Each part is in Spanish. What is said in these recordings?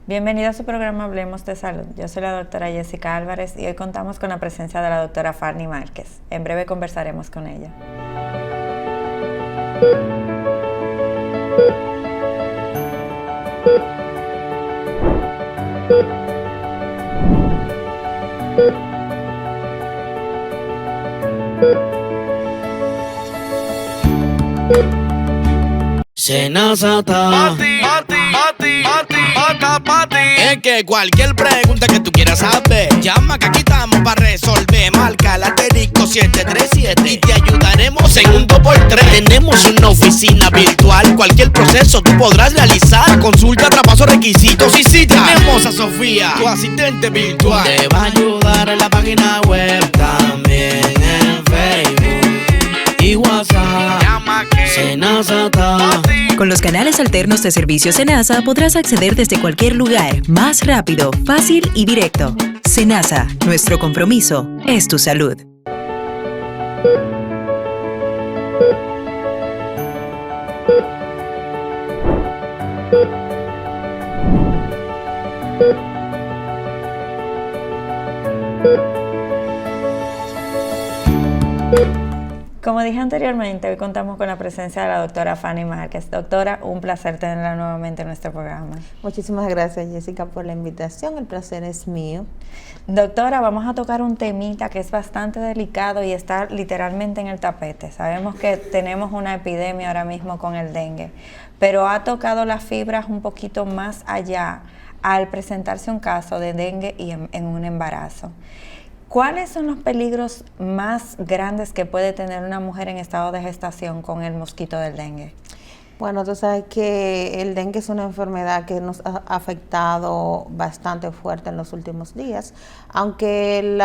Bienvenido a su programa Hablemos de Salud. Yo soy la doctora Jessica Álvarez y hoy contamos con la presencia de la doctora Fanny Márquez. En breve conversaremos con ella. Senazata. Es que cualquier pregunta que tú quieras saber, llama que aquí estamos para resolver. Marca el asterisco 737 y te ayudaremos en un 2x3. Tenemos una oficina virtual, cualquier proceso tú podrás realizar. Consulta, traspaso, requisitos y cita. Tenemos a Sofía, tu asistente virtual. Te va a ayudar en la página web, también en Facebook y WhatsApp. Llama que Senazata. Con los canales alternos de servicio Senasa podrás acceder desde cualquier lugar, más rápido, fácil y directo. Senasa, nuestro compromiso es tu salud. Como dije anteriormente, hoy contamos con la presencia de la doctora Fanny Márquez. Doctora, un placer tenerla nuevamente en nuestro programa. Muchísimas gracias, Jessica, por la invitación. El placer es mío. Doctora, vamos a tocar un temita que es bastante delicado y está literalmente en el tapete. Sabemos que tenemos una epidemia ahora mismo con el dengue, pero ha tocado las fibras un poquito más allá al presentarse un caso de dengue y en un embarazo. ¿Cuáles son los peligros más grandes que puede tener una mujer en estado de gestación con el mosquito del dengue? Bueno, tú sabes que el dengue es una enfermedad que nos ha afectado bastante fuerte en los últimos días, aunque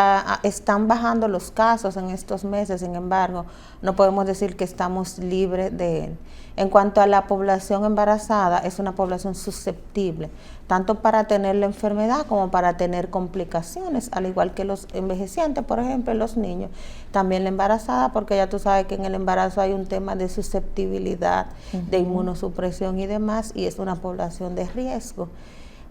están bajando los casos en estos meses. Sin embargo, no podemos decir que estamos libres de él. En cuanto a la población embarazada, es una población susceptible, tanto para tener la enfermedad como para tener complicaciones, al igual que los envejecientes, por ejemplo, los niños. También la embarazada, porque ya tú sabes que en el embarazo hay un tema de susceptibilidad, de inmunosupresión y demás, y es una población de riesgo.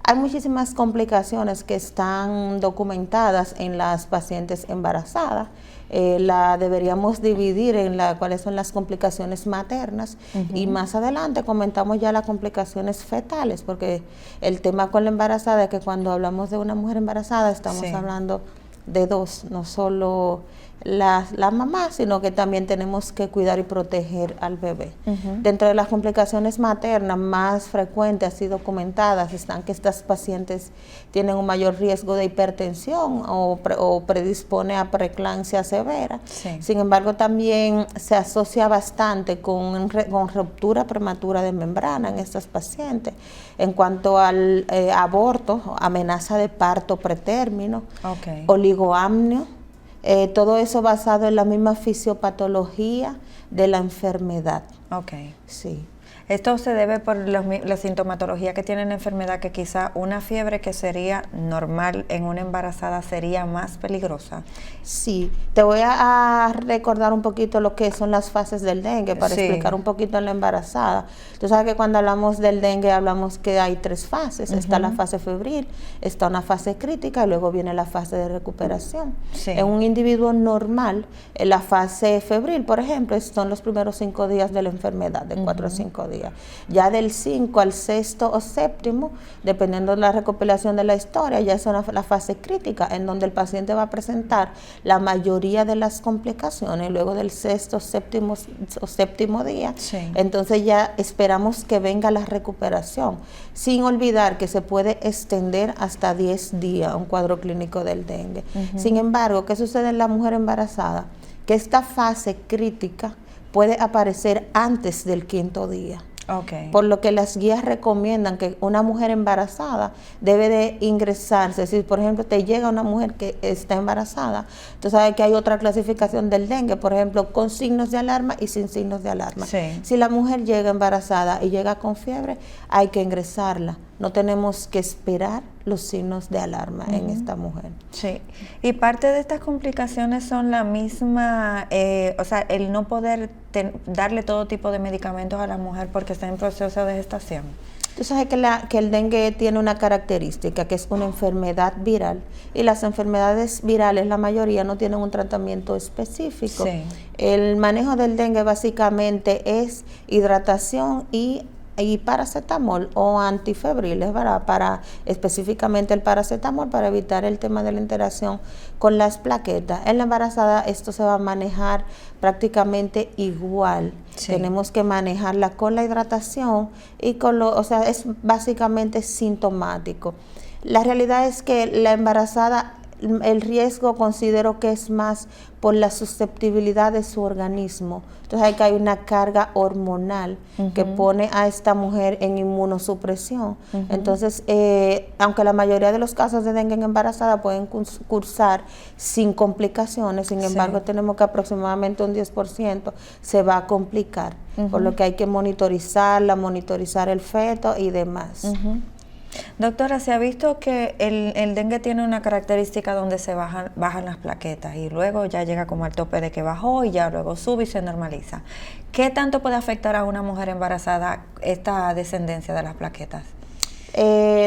Hay muchísimas complicaciones que están documentadas en las pacientes embarazadas. La deberíamos dividir en cuáles son las complicaciones maternas y más adelante comentamos ya las complicaciones fetales, porque el tema con la embarazada es que cuando hablamos de una mujer embarazada estamos hablando de dos, no solo la mamá, sino que también tenemos que cuidar y proteger al bebé. Dentro de las complicaciones maternas más frecuentes y documentadas están que estas pacientes tienen un mayor riesgo de hipertensión o predispone a preeclampsia severa. Sin embargo, también se asocia bastante con ruptura prematura de membrana en estas pacientes. En cuanto al aborto, amenaza de parto pretérmino, oligoamnio, todo eso basado en la misma fisiopatología de la enfermedad. Sí. Esto se debe por la sintomatología que tiene la enfermedad, que quizá una fiebre que sería normal en una embarazada sería más peligrosa. Sí, te voy a recordar un poquito lo que son las fases del dengue para explicar un poquito en la embarazada. Tú sabes que cuando hablamos del dengue hablamos que hay 3 fases. Está la fase febril, está una fase crítica y luego viene la fase de recuperación. En un individuo normal, en la fase febril, por ejemplo, son los primeros 5 días de la enfermedad, de 4 a 5 días. Ya del 5 al 6º o 7º, dependiendo de la recopilación de la historia, ya es la fase crítica, en donde el paciente va a presentar la mayoría de las complicaciones. Luego del 6º o 7º día, entonces ya esperamos que venga la recuperación, sin olvidar que se puede extender hasta 10 días un cuadro clínico del dengue. Sin embargo, ¿qué sucede en la mujer embarazada? Que esta fase crítica puede aparecer antes del 5º día. Por lo que las guías recomiendan que una mujer embarazada debe de ingresarse. Es decir, por ejemplo, te llega una mujer que está embarazada, tú sabes que hay otra clasificación del dengue, por ejemplo, con signos de alarma y sin signos de alarma. Si la mujer llega embarazada y llega con fiebre, hay que ingresarla no tenemos que esperar los signos de alarma en esta mujer. Sí, y parte de estas complicaciones son la misma, o sea, el no poder darle todo tipo de medicamentos a la mujer porque está en proceso de gestación. Tú sabes que el dengue tiene una característica, que es una enfermedad viral, y las enfermedades virales, la mayoría, no tienen un tratamiento específico. Sí. El manejo del dengue básicamente es hidratación y paracetamol o antifebriles, ¿verdad? Para específicamente el paracetamol para evitar el tema de la interacción con las plaquetas. En la embarazada esto se va a manejar prácticamente igual. Sí. Tenemos que manejarla con la hidratación y o sea, es básicamente sintomático. La realidad es que la embarazada, el riesgo considero que es más por la susceptibilidad de su organismo. Entonces hay una carga hormonal que pone a esta mujer en inmunosupresión. Entonces, aunque la mayoría de los casos de dengue en embarazada pueden cursar sin complicaciones, sin embargo tenemos que aproximadamente un 10% se va a complicar, por lo que hay que monitorizar el feto y demás. Doctora, se ha visto que el dengue tiene una característica donde se bajan las plaquetas y luego ya llega como al tope de que bajó y ya luego sube y se normaliza. ¿Qué tanto puede afectar a una mujer embarazada esta descendencia de las plaquetas?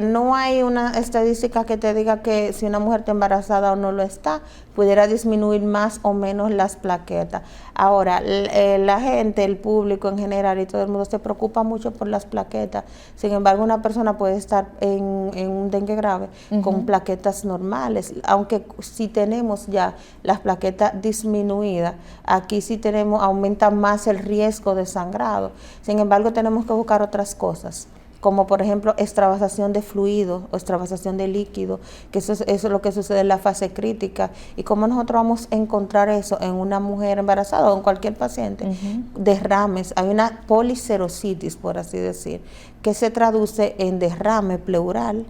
No hay una estadística que te diga que si una mujer está embarazada o no lo está, pudiera disminuir más o menos las plaquetas. Ahora, la gente, el público en general y todo el mundo se preocupa mucho por las plaquetas. Sin embargo, una persona puede estar en un dengue grave con plaquetas normales, aunque si tenemos ya las plaquetas disminuidas, aquí sí aumenta más el riesgo de sangrado. Sin embargo, tenemos que buscar otras cosas, como por ejemplo extravasación de fluido o extravasación de líquido, que eso es lo que sucede en la fase crítica. Y cómo nosotros vamos a encontrar eso en una mujer embarazada o en cualquier paciente, derrames, hay una policerositis, por así decir, que se traduce en derrame pleural,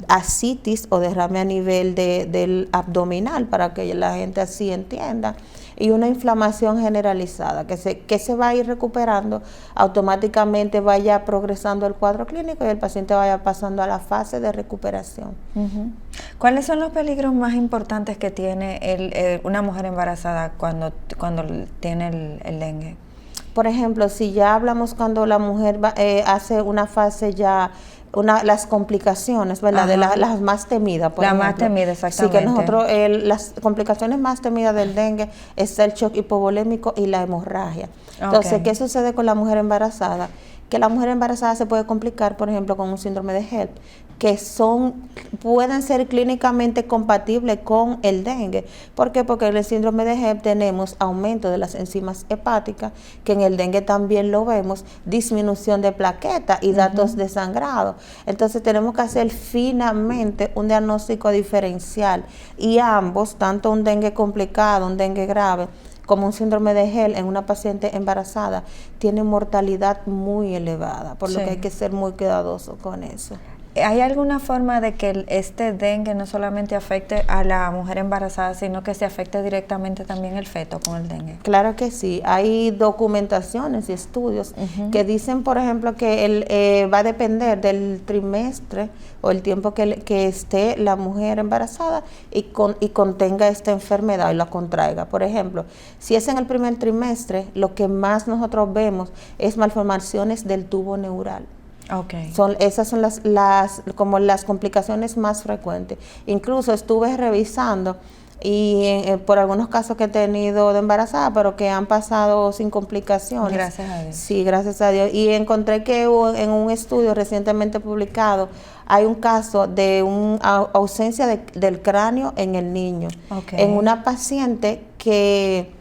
ascitis o derrame a nivel del abdominal, para que la gente así entienda, y una inflamación generalizada que se va a ir recuperando, automáticamente vaya progresando el cuadro clínico y el paciente vaya pasando a la fase de recuperación. ¿Cuáles son los peligros más importantes que tiene una mujer embarazada cuando tiene el dengue? Por ejemplo, si ya hablamos cuando la mujer hace una fase ya, las complicaciones, ¿verdad? De las más temidas, por ejemplo. La más temida, exactamente. Sí, que nosotros, las complicaciones más temidas del dengue es el shock hipovolémico y la hemorragia. Entonces, ¿qué sucede con la mujer embarazada? Que la mujer embarazada se puede complicar, por ejemplo, con un síndrome de HELLP, que pueden ser clínicamente compatibles con el dengue. ¿Por qué? Porque en el síndrome de HELLP tenemos aumento de las enzimas hepáticas, que en el dengue también lo vemos, disminución de plaquetas y datos de sangrado. Entonces tenemos que hacer finamente un diagnóstico diferencial, y ambos, tanto un dengue complicado, un dengue grave, como un síndrome de HELLP en una paciente embarazada, tiene mortalidad muy elevada, por lo que hay que ser muy cuidadoso con eso. ¿Hay alguna forma de que este dengue no solamente afecte a la mujer embarazada, sino que se afecte directamente también el feto con el dengue? Claro que sí. Hay documentaciones y estudios que dicen, por ejemplo, que va a depender del trimestre o el tiempo que esté la mujer embarazada y contenga esta enfermedad y la contraiga. Por ejemplo, si es en el primer trimestre, lo que más nosotros vemos es malformaciones del tubo neural. Esas son como las complicaciones más frecuentes. Incluso estuve revisando y por algunos casos que he tenido de embarazada, pero que han pasado sin complicaciones. Gracias a Dios. Sí, gracias a Dios. Y encontré que en un estudio recientemente publicado hay un caso de una ausencia del cráneo en el niño. En una paciente que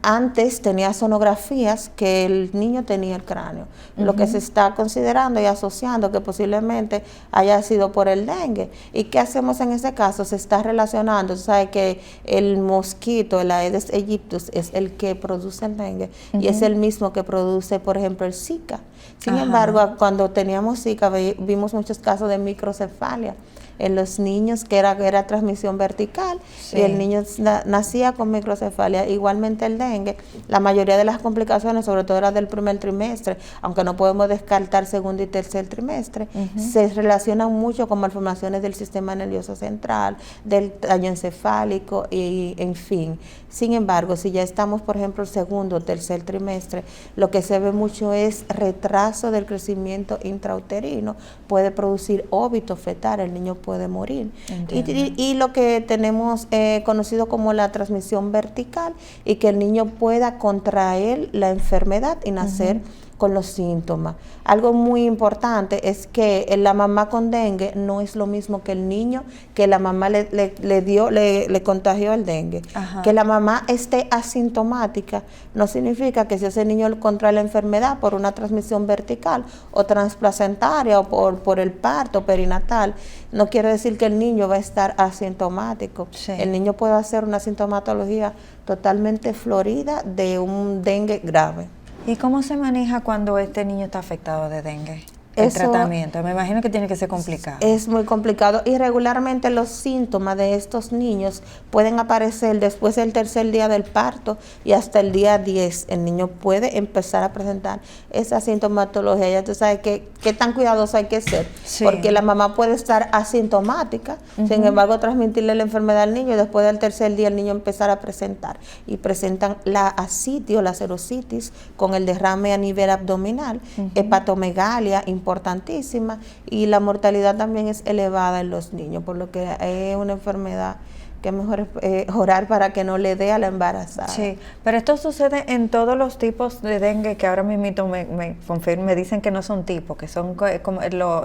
antes tenía sonografías que el niño tenía el cráneo, lo que se está considerando y asociando que posiblemente haya sido por el dengue. ¿Y qué hacemos en ese caso? Se está relacionando, sabe que el mosquito, el Aedes aegyptus, es el que produce el dengue y es el mismo que produce, por ejemplo, el Zika. Sin embargo, cuando teníamos Zika vimos muchos casos de microcefalia. en los niños, que era transmisión vertical, Sí. y el niño nacía con microcefalia. Igualmente el dengue, la mayoría de las complicaciones, sobre todo las del primer trimestre, aunque no podemos descartar segundo y tercer trimestre, se relacionan mucho con malformaciones del sistema nervioso central, del daño encefálico y en fin. Sin embargo, si ya estamos, por ejemplo, el segundo o tercer trimestre, lo que se ve mucho es retraso del crecimiento intrauterino, puede producir óbito fetal, el niño puede morir. Y lo que tenemos conocido como la transmisión vertical, y que el niño pueda contraer la enfermedad y nacer con los síntomas. Algo muy importante es que la mamá con dengue no es lo mismo que el niño que la mamá le contagió el dengue. Ajá. Que la mamá esté asintomática no significa que si ese niño contrae la enfermedad por una transmisión vertical o transplacentaria o por el parto perinatal, no quiere decir que el niño va a estar asintomático. Sí. El niño puede hacer una sintomatología totalmente florida de un dengue grave. ¿Y cómo se maneja cuando este niño está afectado de dengue? El Eso tratamiento, me imagino que tiene que ser complicado. Es muy complicado, y regularmente los síntomas de estos niños pueden aparecer después del tercer día del parto y hasta el día 10. El niño puede empezar a presentar esa sintomatología. Ya tú sabes qué tan cuidadoso hay que ser, Sí. porque la mamá puede estar asintomática, sin embargo transmitirle la enfermedad al niño, y después del tercer día el niño empezar a presentar. Y presentan la ascitis o la serositis con el derrame a nivel abdominal, hepatomegalia importantísima, y la mortalidad también es elevada en los niños, por lo que es una enfermedad que es mejor orar para que no le dé a la embarazada. Sí, pero esto sucede en todos los tipos de dengue, que ahora mismo me dicen que no son tipos, que son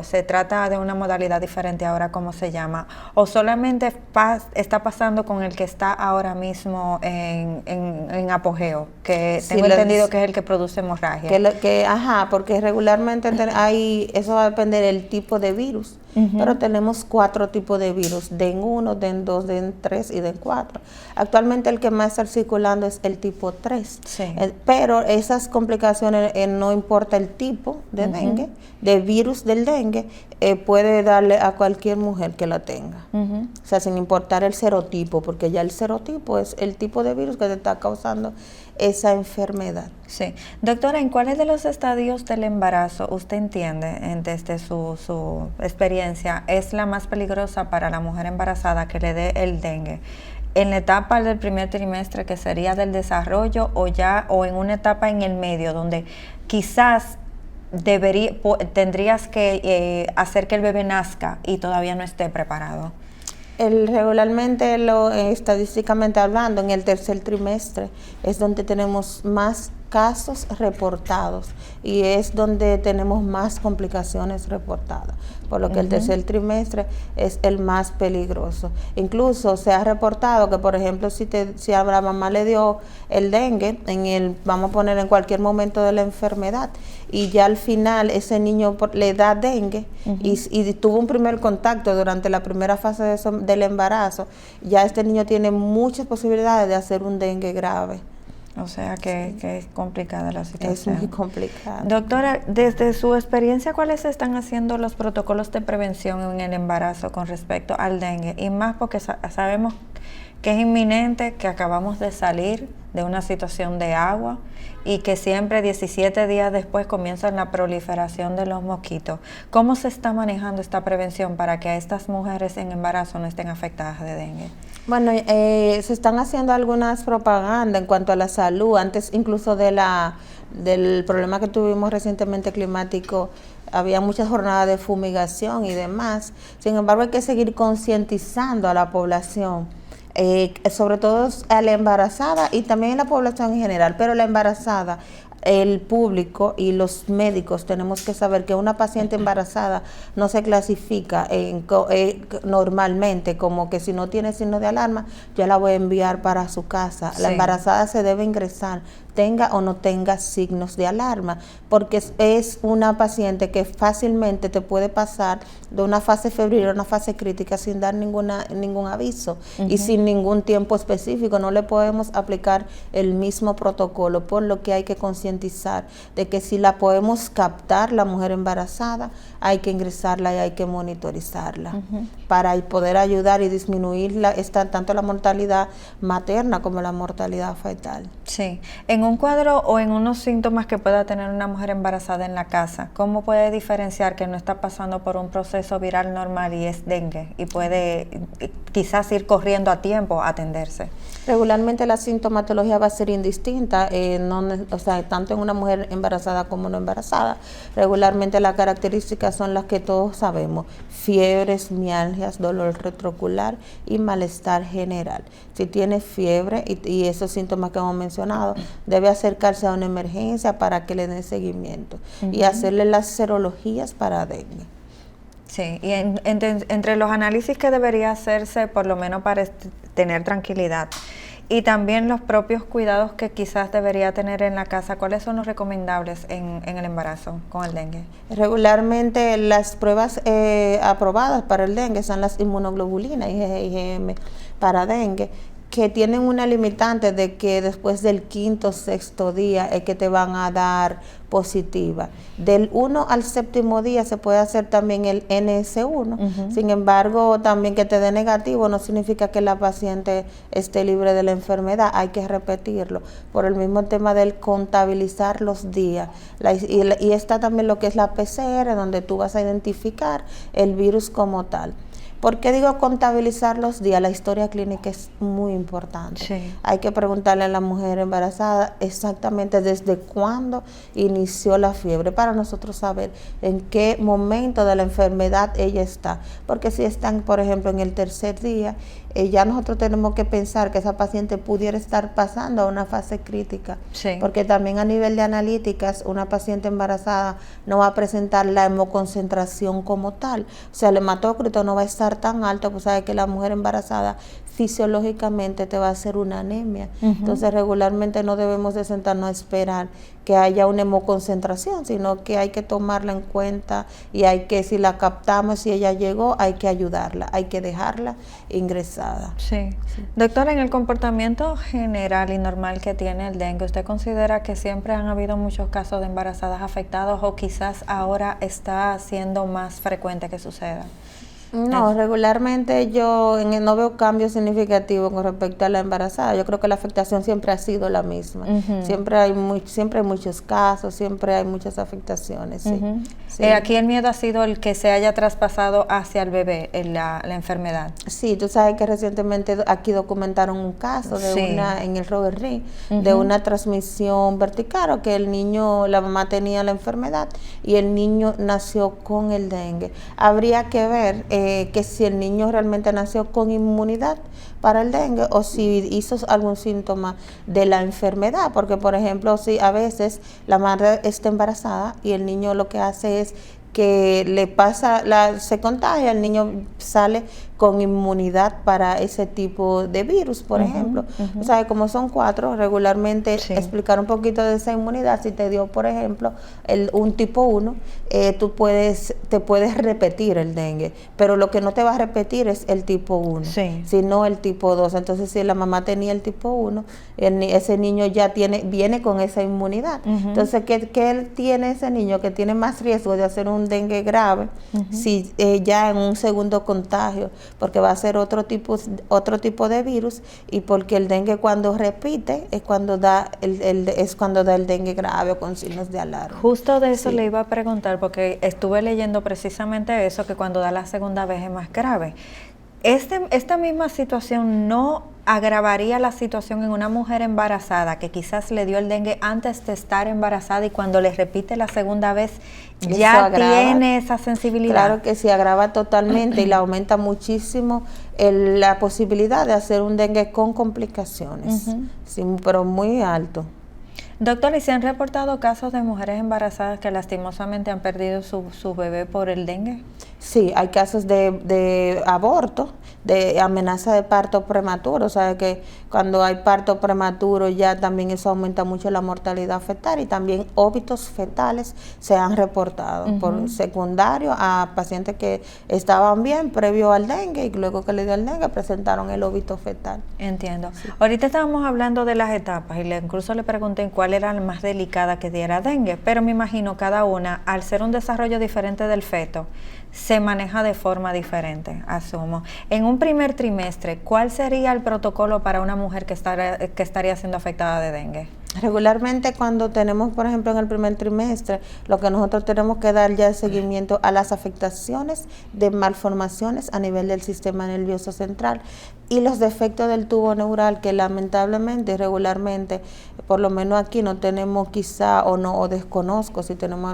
se trata de una modalidad diferente ahora, ¿cómo se llama? O solamente está pasando con el que está ahora mismo en apogeo, que Sí, tengo entendido que es el que produce hemorragia. Porque regularmente eso va a depender del tipo de virus, pero tenemos 4 tipos de virus: DEN 1, DEN 2, DEN 3 y DEN 4. Actualmente el que más está circulando es el tipo 3, Sí. Pero esas complicaciones, no importa el tipo de dengue, de virus del dengue, puede darle a cualquier mujer que la tenga. O sea, sin importar el serotipo, porque ya el serotipo es el tipo de virus que te está causando esa enfermedad. Sí. Doctora, ¿en cuáles de los estadios del embarazo usted entiende, desde su experiencia, es la más peligrosa para la mujer embarazada que le dé el dengue? ¿En la etapa del primer trimestre, que sería del desarrollo, o en una etapa en el medio, donde quizás tendrías que hacer que el bebé nazca y todavía no esté preparado? Regularmente, estadísticamente hablando, en el tercer trimestre es donde tenemos más casos reportados y es donde tenemos más complicaciones reportadas, por lo que el tercer trimestre es el más peligroso. Incluso se ha reportado que, por ejemplo, si a la mamá le dio el dengue, vamos a poner en cualquier momento de la enfermedad, y ya al final ese niño le da dengue y tuvo un primer contacto durante la primera fase del embarazo, ya este niño tiene muchas posibilidades de hacer un dengue grave. O sea que es complicada la situación. Es muy complicado. Doctora, desde su experiencia, ¿cuáles están haciendo los protocolos de prevención en el embarazo con respecto al dengue? Y más porque sabemos que es inminente, que acabamos de salir de una situación de agua y que siempre 17 días después comienza la proliferación de los mosquitos. ¿Cómo se está manejando esta prevención para que estas mujeres en embarazo no estén afectadas de dengue? Bueno, se están haciendo algunas propagandas en cuanto a la salud, antes incluso del problema que tuvimos recientemente climático. Había muchas jornadas de fumigación y demás. Sin embargo, hay que seguir concientizando a la población, sobre todo a la embarazada y también a la población en general, pero la embarazada, el público y los médicos tenemos que saber que una paciente embarazada no se clasifica normalmente como que si no tiene signo de alarma, yo la voy a enviar para su casa. Sí. La embarazada se debe ingresar tenga o no tenga signos de alarma, porque es una paciente que fácilmente te puede pasar de una fase febril a una fase crítica sin dar ningún aviso y sin ningún tiempo específico. No le podemos aplicar el mismo protocolo, por lo que hay que concientizar de que si la podemos captar, la mujer embarazada, hay que ingresarla y hay que monitorizarla para poder ayudar y disminuir tanto la mortalidad materna como la mortalidad fetal. Sí, en un cuadro o en unos síntomas que pueda tener una mujer embarazada en la casa, ¿cómo puede diferenciar que no está pasando por un proceso viral normal y es dengue y puede quizás ir corriendo a tiempo a atenderse? Regularmente la sintomatología va a ser indistinta, o sea, tanto en una mujer embarazada como no embarazada. Regularmente las características son las que todos sabemos: fiebres, mialgias, dolor retroocular y malestar general. Si tiene fiebre y esos síntomas que hemos mencionado, debe acercarse a una emergencia para que le den seguimiento y hacerle las serologías para dengue. Sí, y entre los análisis que debería hacerse, por lo menos para tener tranquilidad, y también los propios cuidados que quizás debería tener en la casa, ¿cuáles son los recomendables en el embarazo con el dengue? Regularmente las pruebas aprobadas para el dengue son las inmunoglobulinas, IgG, IgM, para dengue, que tienen una limitante de que después del quinto o sexto día es que te van a dar positiva. Del 1 al 7º día se puede hacer también el NS1, sin embargo también que te dé negativo no significa que la paciente esté libre de la enfermedad, hay que repetirlo, por el mismo tema del contabilizar los días. Y está también lo que es la PCR, donde tú vas a identificar el virus como tal. ¿Por qué digo contabilizar los días? La historia clínica es muy importante. Sí. Hay que preguntarle a la mujer embarazada exactamente desde cuándo inició la fiebre para nosotros saber en qué momento de la enfermedad ella está. Porque si están, por ejemplo, en el 3er día, ya nosotros tenemos que pensar que esa paciente pudiera estar pasando a una fase crítica. Sí. Porque también a nivel de analíticas, una paciente embarazada no va a presentar la hemoconcentración como tal. O sea, el hematócrito no va a estar tan alto, pues sabe que la mujer embarazada fisiológicamente te va a hacer una anemia. Entonces regularmente no debemos de sentarnos a esperar que haya una hemoconcentración, sino que hay que tomarla en cuenta y hay que, si la captamos, si ella llegó, hay que ayudarla, hay que dejarla ingresada. Sí. Doctora, en el comportamiento general y normal que tiene el dengue, ¿usted considera que siempre han habido muchos casos de embarazadas afectados o quizás ahora está siendo más frecuente que suceda? No, regularmente yo no veo cambios significativos con respecto a la embarazada. Yo creo que la afectación siempre ha sido la misma. Siempre hay muchos casos, siempre hay muchas afectaciones. Sí. Sí. Aquí el miedo ha sido el que se haya traspasado hacia el bebé la enfermedad. Sí, tú sabes que recientemente aquí documentaron un caso de en el Robert Reed, de una transmisión vertical, o que el niño, la mamá tenía la enfermedad y el niño nació con el dengue. Habría que ver que si el niño realmente nació con inmunidad para el dengue o si hizo algún síntoma de la enfermedad, porque por ejemplo, si a veces la madre está embarazada y el niño lo que hace es que le pasa, se contagia, el niño sale con inmunidad para ese tipo de virus, por ejemplo. O sea, como son 4, regularmente explicar un poquito de esa inmunidad. Si te dio, por ejemplo, un tipo 1, te puedes repetir el dengue, pero lo que no te va a repetir es el tipo 1, sino el tipo 2. Entonces, si la mamá tenía el tipo 1, ese niño ya viene con esa inmunidad. Entonces, ¿qué tiene ese niño? Que tiene más riesgo de hacer un dengue grave si ya en un segundo contagio, porque va a ser otro tipo de virus, y porque el dengue cuando repite es cuando da el dengue grave o con signos de alarma. Justo de eso le iba a preguntar, porque estuve leyendo precisamente eso, que cuando da la segunda vez es más grave. Esta misma situación no agravaría la situación en una mujer embarazada que quizás le dio el dengue antes de estar embarazada y cuando le repite la segunda vez ya tiene esa sensibilidad. Claro que sí, agrava totalmente y le aumenta muchísimo la posibilidad de hacer un dengue con complicaciones, sí, pero muy alto. Doctora, ¿y se han reportado casos de mujeres embarazadas que lastimosamente han perdido su bebé por el dengue? Sí, hay casos de aborto, de amenaza de parto prematuro, o sea que cuando hay parto prematuro ya también eso aumenta mucho la mortalidad fetal y también óbitos fetales se han reportado por secundario a pacientes que estaban bien previo al dengue y luego que le dio el dengue presentaron el óbito fetal. Entiendo. Sí. Ahorita estábamos hablando de las etapas y incluso le pregunté cuál era la más delicada que diera dengue, pero me imagino cada una, al ser un desarrollo diferente del feto, se maneja de forma diferente, asumo. En un primer trimestre, ¿cuál sería el protocolo para una mujer que estaría siendo afectada de dengue? Regularmente cuando tenemos, por ejemplo, en el primer trimestre, lo que nosotros tenemos que dar ya es seguimiento a las afectaciones de malformaciones a nivel del sistema nervioso central y los defectos del tubo neural que lamentablemente, regularmente, por lo menos aquí no tenemos quizá o desconozco si tenemos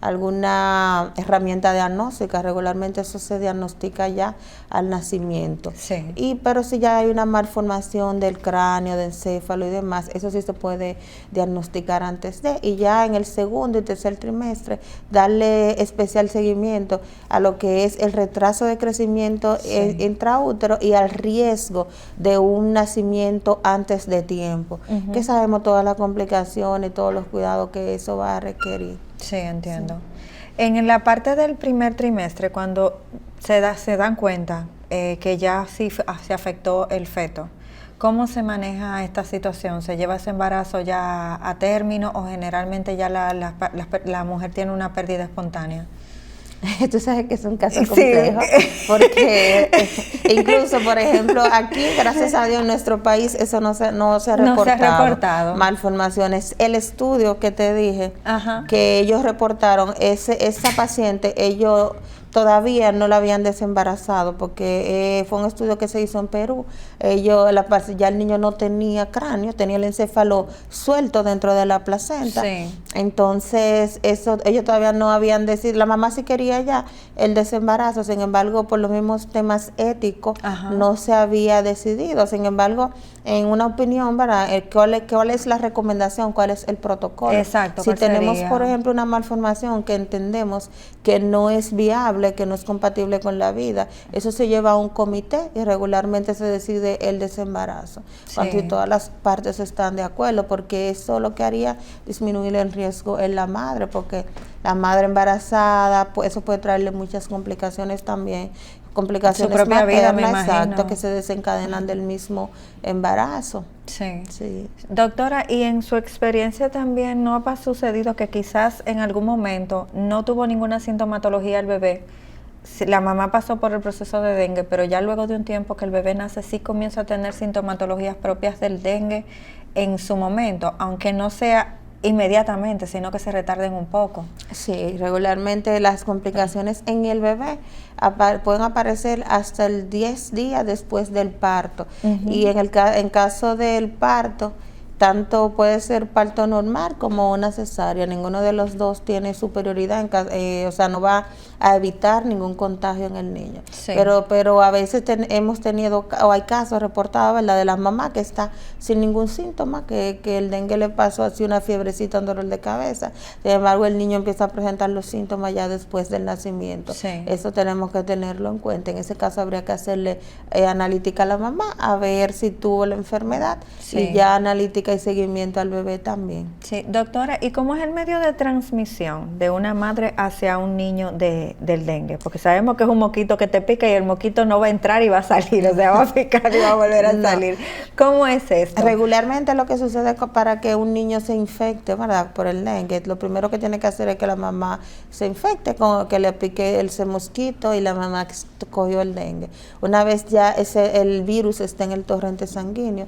alguna herramienta diagnóstica, regularmente eso se diagnostica ya al nacimiento. Sí. Pero si ya hay una malformación del cráneo, del encéfalo y demás, eso sí se puede diagnosticar antes de, y ya en el segundo y tercer trimestre darle especial seguimiento a lo que es el retraso de crecimiento intraútero y al riesgo de un nacimiento antes de tiempo, que sabemos todas las complicaciones y todos los cuidados que eso va a requerir. Sí, entiendo. Sí. En la parte del primer trimestre, cuando se dan cuenta que ya sí se afectó el feto, ¿cómo se maneja esta situación? ¿Se lleva ese embarazo ya a término o generalmente ya la mujer tiene una pérdida espontánea? Tú sabes que es un caso complejo, porque incluso, por ejemplo, aquí, gracias a Dios, en nuestro país eso no se ha reportado. Malformaciones. El estudio que te dije, que ellos reportaron, esa paciente, ellos todavía no la habían desembarazado porque fue un estudio que se hizo en Perú. Ya el niño no tenía cráneo, tenía el encéfalo suelto dentro de la placenta. Sí. Entonces, ellos todavía no habían decidido. La mamá sí quería ya el desembarazo, sin embargo, por los mismos temas éticos, no se había decidido. Sin embargo, en una opinión, ¿verdad? ¿Cuál es la recomendación? ¿Cuál es el protocolo? Exacto. Si tenemos, por ejemplo, una malformación que entendemos que no es viable, que no es compatible con la vida, eso se lleva a un comité y regularmente se decide el desembarazo. Cuando todas las partes están de acuerdo, porque eso lo que haría disminuir el riesgo en la madre, porque la madre embarazada, pues eso puede traerle muchas complicaciones también, complicaciones su propia vida, me imagino, que se desencadenan del mismo embarazo. Sí. Doctora, y en su experiencia también ¿no ha sucedido que quizás en algún momento no tuvo ninguna sintomatología el bebé? La mamá pasó por el proceso de dengue, pero ya luego de un tiempo que el bebé nace sí comienza a tener sintomatologías propias del dengue en su momento, aunque no sea inmediatamente, sino que se retarden un poco. Sí, regularmente las complicaciones en el bebé pueden aparecer hasta el 10 días después del parto. Y en caso del parto, tanto puede ser parto normal como una cesárea. Ninguno de los dos tiene superioridad, o sea, no va a evitar ningún contagio en el niño. Pero a veces hemos tenido, o hay casos reportados, ¿verdad?, de la mamá que está sin ningún síntoma, que el dengue le pasó así una fiebrecita, un dolor de cabeza. Sin embargo, el niño empieza a presentar los síntomas ya después del nacimiento. Eso tenemos que tenerlo en cuenta. En ese caso habría que hacerle analítica a la mamá a ver si tuvo la enfermedad y ya analítica y seguimiento al bebé también. Sí, doctora, ¿y cómo es el medio de transmisión de una madre hacia un niño del dengue? Porque sabemos que es un moquito que te pica y el moquito no va a entrar y va a salir, o sea, va a picar y va a volver a salir. ¿Cómo es esto? Regularmente lo que sucede para que un niño se infecte, ¿verdad?, por el dengue, lo primero que tiene que hacer es que la mamá se infecte, con que le pique ese mosquito y la mamá cogió el dengue. Una vez ya el virus está en el torrente sanguíneo,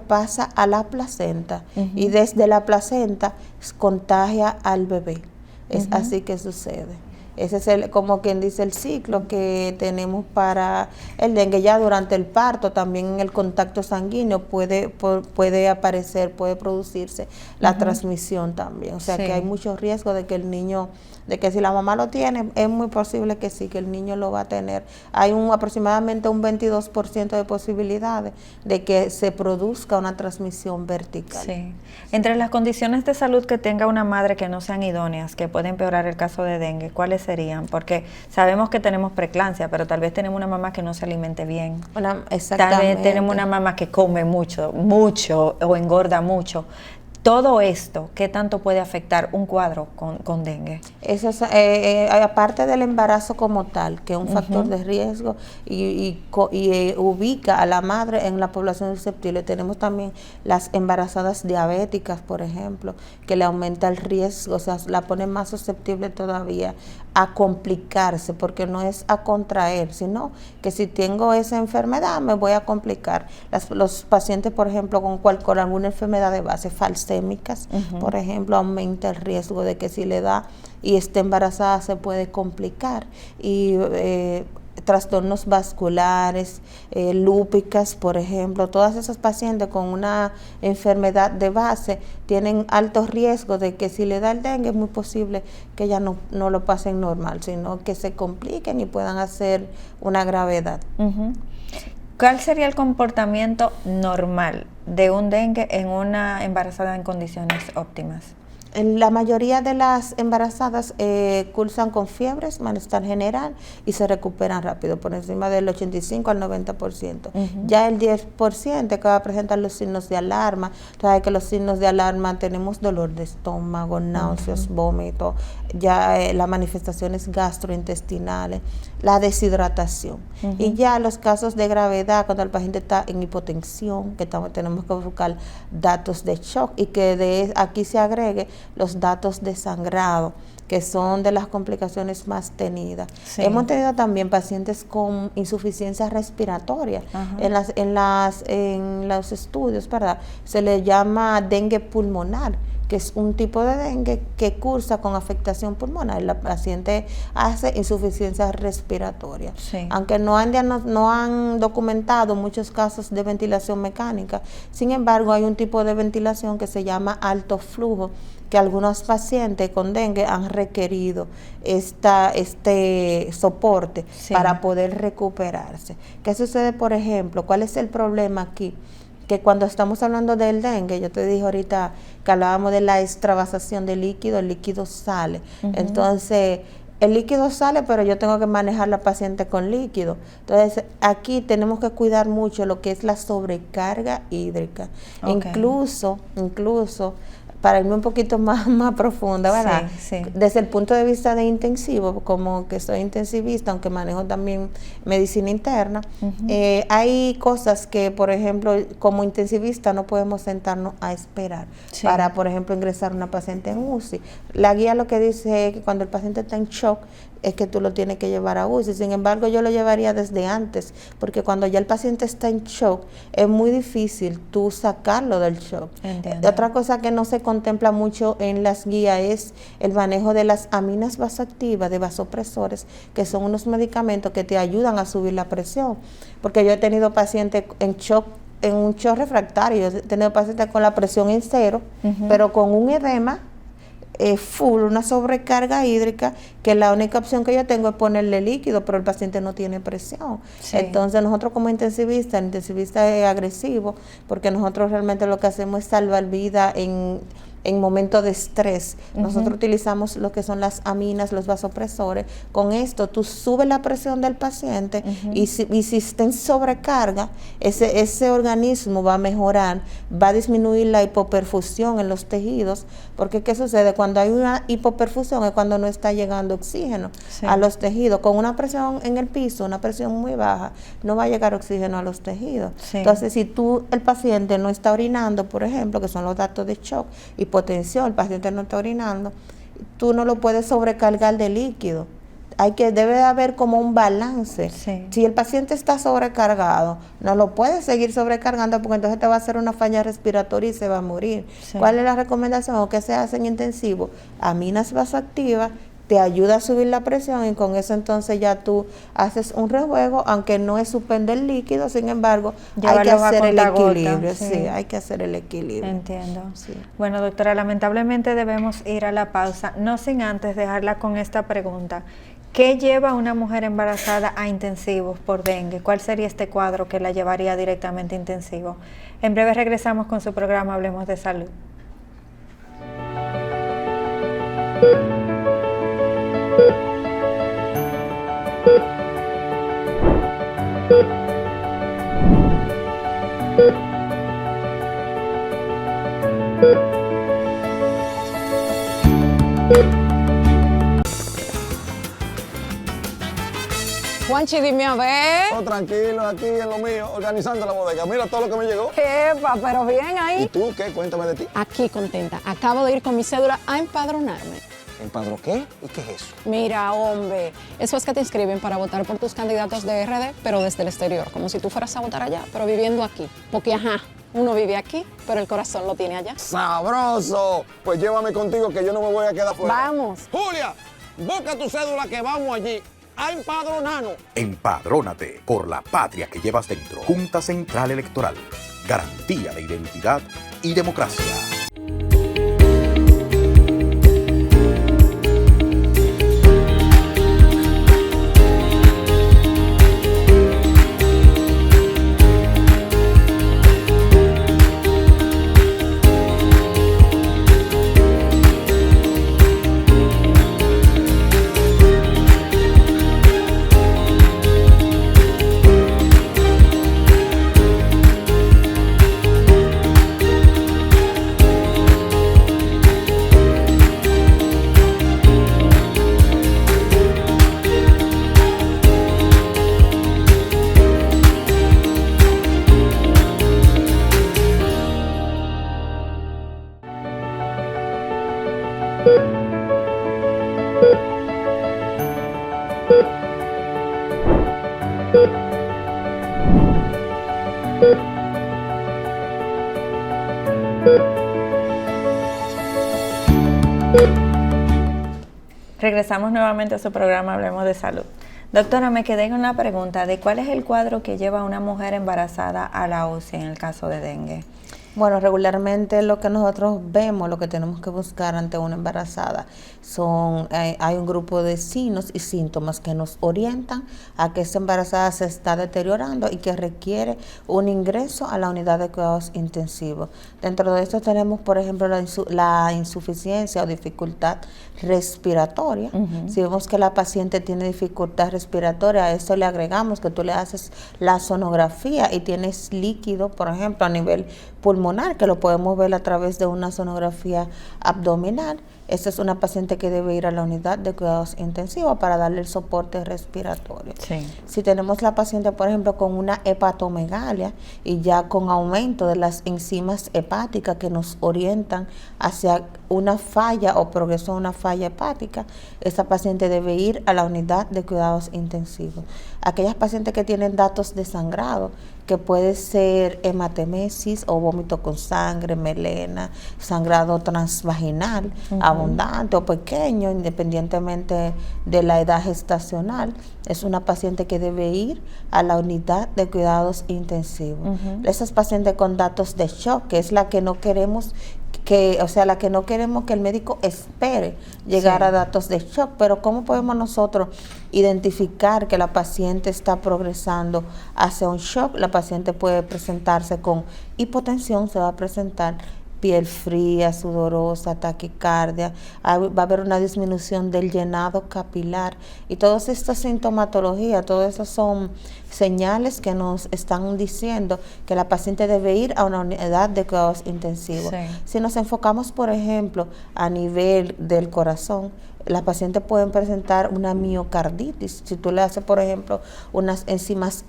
pasa a la placenta y desde la placenta contagia al bebé. Es así que sucede. Ese es como quien dice el ciclo que tenemos para el dengue. Ya durante el parto también en el contacto sanguíneo puede aparecer, puede producirse la transmisión también. O sea que hay mucho riesgo de que el niño, de que si la mamá lo tiene, es muy posible que sí, que el niño lo va a tener. Hay aproximadamente un 22% de posibilidades de que se produzca una transmisión vertical. Sí. Entre las condiciones de salud que tenga una madre que no sean idóneas, que pueden empeorar el caso de dengue, ¿cuáles serían? Porque sabemos que tenemos preeclampsia, pero tal vez tenemos una mamá que no se alimente bien. Exactamente. Tal vez tenemos una mamá que come mucho o engorda mucho. Todo esto, ¿qué tanto puede afectar un cuadro con dengue? Eso es, aparte del embarazo como tal, que es un factor de riesgo y ubica a la madre en la población susceptible, tenemos también las embarazadas diabéticas, por ejemplo, que le aumenta el riesgo, o sea, la pone más susceptible todavía a complicarse, porque no es a contraer, sino que si tengo esa enfermedad me voy a complicar. Los pacientes, por ejemplo, con alguna enfermedad de base falsémicas, por ejemplo, aumenta el riesgo de que si le da y está embarazada se puede complicar. Y trastornos vasculares, lúpicas, por ejemplo, todas esas pacientes con una enfermedad de base tienen alto riesgo de que si le da el dengue es muy posible que ya no lo pasen normal, sino que se compliquen y puedan hacer una gravedad. ¿Cuál sería el comportamiento normal de un dengue en una embarazada en condiciones óptimas? La mayoría de las embarazadas cursan con fiebres, malestar general y se recuperan rápido, por encima del 85 al 90%. Ya el 10% que va a presentar los signos de alarma, sabe que los signos de alarma tenemos dolor de estómago, náuseas, vómito, ya las manifestaciones gastrointestinales, la deshidratación. Y ya los casos de gravedad, cuando el paciente está en hipotensión, que tenemos que buscar datos de shock y que aquí se agregue los datos de sangrado, que son de las complicaciones más tenidas. Sí. Hemos tenido también pacientes con insuficiencia respiratoria. En los estudios, ¿verdad? Se le llama dengue pulmonar, que es un tipo de dengue que cursa con afectación pulmonar. La paciente hace insuficiencia respiratoria. Sí. Aunque no han documentado muchos casos de ventilación mecánica, sin embargo hay un tipo de ventilación que se llama alto flujo, que algunos pacientes con dengue han requerido este soporte para poder recuperarse. ¿Qué sucede, por ejemplo? ¿Cuál es el problema aquí? Que cuando estamos hablando del dengue, yo te dije ahorita que hablábamos de la extravasación de líquido, el líquido sale. Entonces, el líquido sale, pero yo tengo que manejar a la paciente con líquido. Entonces, aquí tenemos que cuidar mucho lo que es la sobrecarga hídrica. Incluso, para irme un poquito más profunda, ¿verdad? Sí. Desde el punto de vista de intensivo, como que soy intensivista, aunque manejo también medicina interna, hay cosas que, por ejemplo, como intensivista no podemos sentarnos a esperar para, por ejemplo, ingresar a una paciente en UCI. La guía lo que dice es que cuando el paciente está en shock, es que tú lo tienes que llevar a UCI. Sin embargo, yo lo llevaría desde antes, porque cuando ya el paciente está en shock, es muy difícil tú sacarlo del shock. Entiendo. Otra cosa que no se contempla mucho en las guías es el manejo de las aminas vasoactivas, de vasopresores, que son unos medicamentos que te ayudan a subir la presión. Porque yo he tenido pacientes en shock, en un shock refractario, he tenido pacientes con la presión en cero, pero con un edema full, una sobrecarga hídrica, que la única opción que yo tengo es ponerle líquido, pero el paciente no tiene presión. Entonces nosotros como intensivistas, el intensivista es agresivo, porque nosotros realmente lo que hacemos es salvar vida en momentos de estrés. Nosotros utilizamos lo que son las aminas, los vasopresores. Con esto tú subes la presión del paciente y si está en sobrecarga, ese organismo va a mejorar, va a disminuir la hipoperfusión en los tejidos, porque ¿qué sucede? Cuando hay una hipoperfusión es cuando no está llegando oxígeno a los tejidos. Con una presión en el piso, una presión muy baja, no va a llegar oxígeno a los tejidos. Entonces, si el paciente no está orinando, por ejemplo, que son los datos de shock, hipotensión, el paciente no está orinando, tú no lo puedes sobrecargar de líquido. Debe haber como un balance. Si el paciente está sobrecargado, no lo puedes seguir sobrecargando, porque entonces te va a hacer una falla respiratoria y se va a morir. ¿Cuál es la recomendación? ¿O qué se hace en intensivo? Aminas vasoactivas, te ayuda a subir la presión, y con eso entonces ya tú haces un rejuego, aunque no es suspender el líquido, sin embargo, hay que hacer el equilibrio. Hay que hacer el equilibrio. Entiendo. Bueno, doctora, lamentablemente debemos ir a la pausa, no sin antes dejarla con esta pregunta. ¿Qué lleva a una mujer embarazada a intensivos por dengue? ¿Cuál sería este cuadro que la llevaría directamente a intensivo? En breve regresamos con su programa Hablemos de Salud. Juanchi, dime a ver. Oh, tranquilo, aquí en lo mío, organizando la bodega. Mira todo lo que me llegó. Epa, pero bien ahí. ¿Y tú qué? Cuéntame de ti. Aquí contenta. Acabo de ir con mi cédula a empadronarme. ¿Empadrón qué? ¿Y qué es eso? Mira, hombre, eso es que te inscriben para votar por tus candidatos de RD, pero desde el exterior, como si tú fueras a votar allá, pero viviendo aquí. Porque, ajá, uno vive aquí, pero el corazón lo tiene allá. ¡Sabroso! Pues llévame contigo que yo no me voy a quedar fuera. Vamos. Julia, busca tu cédula que vamos allí a empadronarnos. Empadrónate por la patria que llevas dentro. Junta Central Electoral. Garantía de identidad y democracia. Regresamos nuevamente a su programa Hablemos de Salud. Doctora, me quedé con la pregunta de cuál es el cuadro que lleva a una mujer embarazada a la UCI en el caso de dengue. Bueno, regularmente lo que nosotros vemos, lo que tenemos que buscar ante una embarazada, hay un grupo de signos y síntomas que nos orientan a que esta embarazada se está deteriorando y que requiere un ingreso a la unidad de cuidados intensivos. Dentro de esto tenemos, por ejemplo, la insuficiencia o dificultad respiratoria. Si vemos que la paciente tiene dificultad respiratoria, a eso le agregamos que tú le haces la sonografía y tienes líquido, por ejemplo, a nivel pulmonar, que lo podemos ver a través de una sonografía abdominal. Esta es una paciente que debe ir a la unidad de cuidados intensivos para darle el soporte respiratorio. Sí. Si tenemos la paciente, por ejemplo, con una hepatomegalia y ya con aumento de las enzimas hepáticas que nos orientan hacia una falla o progreso a una falla hepática, esa paciente debe ir a la unidad de cuidados intensivos. Aquellas pacientes que tienen datos de sangrado, que puede ser hematemesis o vómito con sangre, melena, sangrado transvaginal, abundante o pequeño, independientemente de la edad gestacional, es una paciente que debe ir a la unidad de cuidados intensivos. Esas pacientes con datos de shock, que es la que no queremos que el médico espere llegar a datos de shock, pero ¿cómo podemos nosotros identificar que la paciente está progresando hacia un shock? La paciente puede presentarse con hipotensión, se va a presentar piel fría, sudorosa, taquicardia, va a haber una disminución del llenado capilar y todas estas sintomatologías, todas esas son señales que nos están diciendo que la paciente debe ir a una unidad de cuidados intensivos. Sí. Si nos enfocamos, por ejemplo, a nivel del corazón, las pacientes pueden presentar una miocarditis. Si tú le haces, por ejemplo, unas enzimas